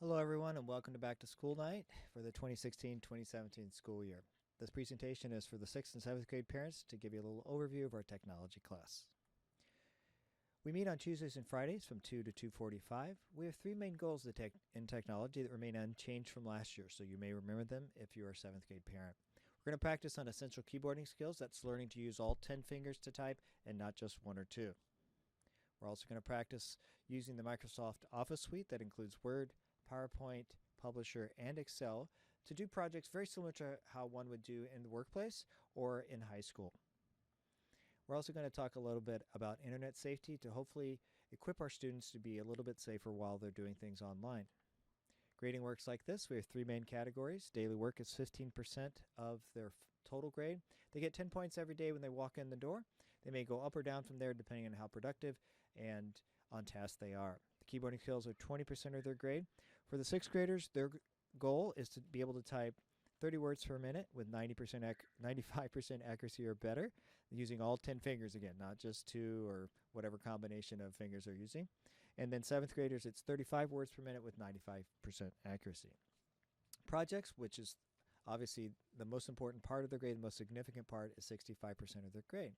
Hello, everyone, and welcome to Back to School Night for the 2016-2017 school year. This presentation is for the 6th and 7th grade parents to give you a little overview of our technology class. We meet on Tuesdays and Fridays from 2 to 2:45. We have three main goals in technology that remain unchanged from last year, so you may remember them if you are a 7th grade parent. We're going to practice on essential keyboarding skills. That's learning to use all 10 fingers to type and not just one or two. We're also going to practice using the Microsoft Office suite that includes Word, PowerPoint, Publisher, and Excel to do projects very similar to how one would do in the workplace or in high school. We're also going to talk a little bit about internet safety to hopefully equip our students to be a little bit safer while they're doing things online. Grading works like this. We have three main categories. Daily work is 15% of their total grade. They get 10 points every day when they walk in the door. They may go up or down from there depending on how productive and on task they are. The keyboarding skills are 20% of their grade. For the 6th graders, their goal is to be able to type 30 words per minute with 95% accuracy or better, using all 10 fingers again, not just two or whatever combination of fingers they're using. And then 7th graders, it's 35 words per minute with 95% accuracy. Projects, which is obviously the most important part of their grade, the most significant part, is 65% of their grade.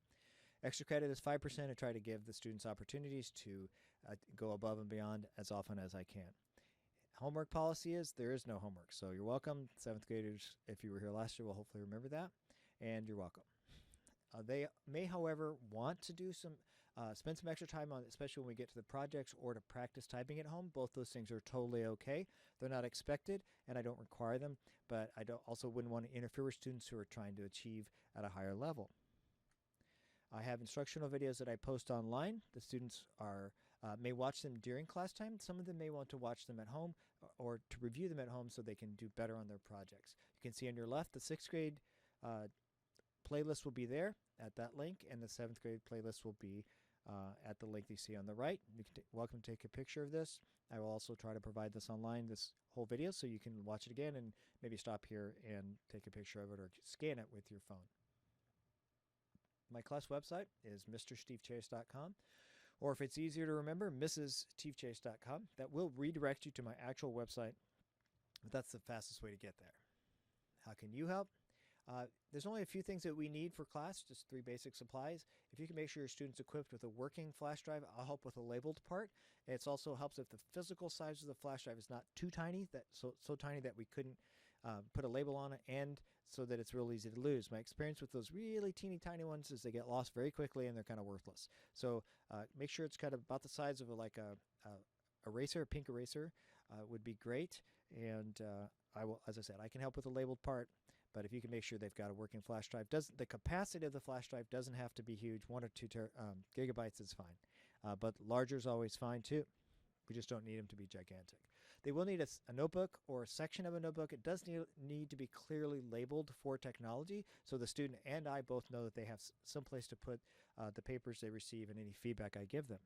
Extra credit is 5% to try to give the students opportunities to go above and beyond as often as I can. Homework policy is there is no homework. So you're welcome. 7th graders, if you were here last year, will hopefully remember that. And you're welcome. They may, however, want to do spend some extra time on, especially when we get to the projects or to practice typing at home. Both those things are totally okay. They're not expected, and I don't require them, but I also wouldn't want to interfere with students who are trying to achieve at a higher level. I have instructional videos that I post online. The students may watch them during class time. Some of them may want to watch them at home or to review them at home so they can do better on their projects. You can see on your left the 6th grade playlist will be there at that link, and the 7th grade playlist will be at the link you see on the right. You can welcome to take a picture of this. I will also try to provide this online, this whole video, so you can watch it again and maybe stop here and take a picture of it or scan it with your phone. My class website is mrstevechase.com, or if it's easier to remember, mrsstevechase.com. That will redirect you to my actual website, but that's the fastest way to get there. How can you help? There's only a few things that we need for class, just 3 basic supplies. If you can make sure your student's equipped with a working flash drive, I'll help with a labeled part. It also helps if the physical size of the flash drive is not too tiny, so tiny that we couldn't put a label on it, and so that it's real easy to lose. My experience with those really teeny tiny ones is they get lost very quickly and they're kind of worthless. So make sure it's kind of about the size of a eraser, a pink eraser would be great. And I will, as I said, I can help with a labeled part, but if you can make sure they've got a working flash drive, the capacity of the flash drive doesn't have to be huge. 1 or 2 gigabytes is fine, but larger is always fine too. We just don't need them to be gigantic. They will need a notebook or a section of a notebook. It does need to be clearly labeled for technology, so the student and I both know that they have some place to put the papers they receive and any feedback I give them.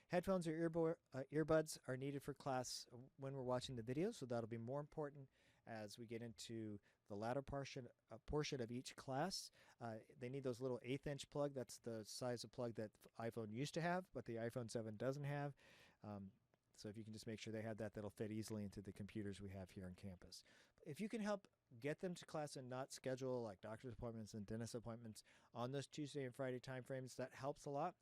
Headphones or earbuds are needed for class when we're watching the video, so that'll be more important as we get into the latter portion of each class. They need those little 1/8-inch plug. That's the size of plug that iPhone used to have, but the iPhone 7 doesn't have. So if you can just make sure they have that, that'll fit easily into the computers we have here on campus. If you can help get them to class and not schedule like doctor's appointments and dentist appointments on those Tuesday and Friday timeframes, that helps a lot.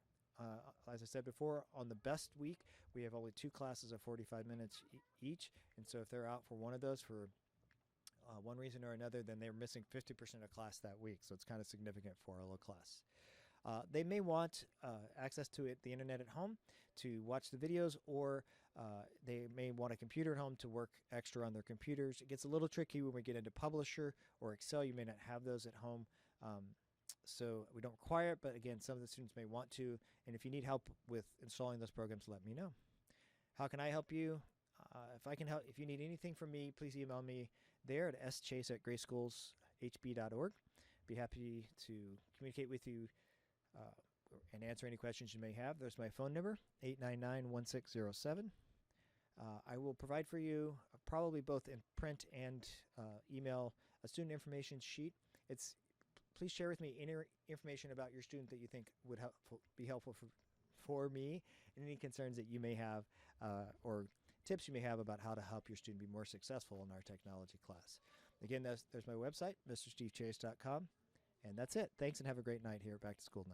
As I said before, on the best week, we have only 2 classes of 45 minutes each. And so if they're out for one of those for one reason or another, then they're missing 50% of class that week. So it's kind of significant for a little class. They may want access to the internet at home to watch the videos, or they may want a computer at home to work extra on their computers. It gets a little tricky when we get into Publisher or Excel. You may not have those at home. So we don't require it, but again, some of the students may want to. And if you need help with installing those programs, let me know. How can I help you? If I can help, if you need anything from me, please email me there at schase@greyschoolshb.org. Be happy to communicate with you and answer any questions you may have. There's my phone number, 899-1607. I will provide for you, probably both in print and email, a student information sheet. Please share with me any information about your student that you think would be helpful for me, and any concerns that you may have, or tips you may have about how to help your student be more successful in our technology class. Again, there's my website, mrstevechase.com. And that's it. Thanks and have a great night here at Back to School Night.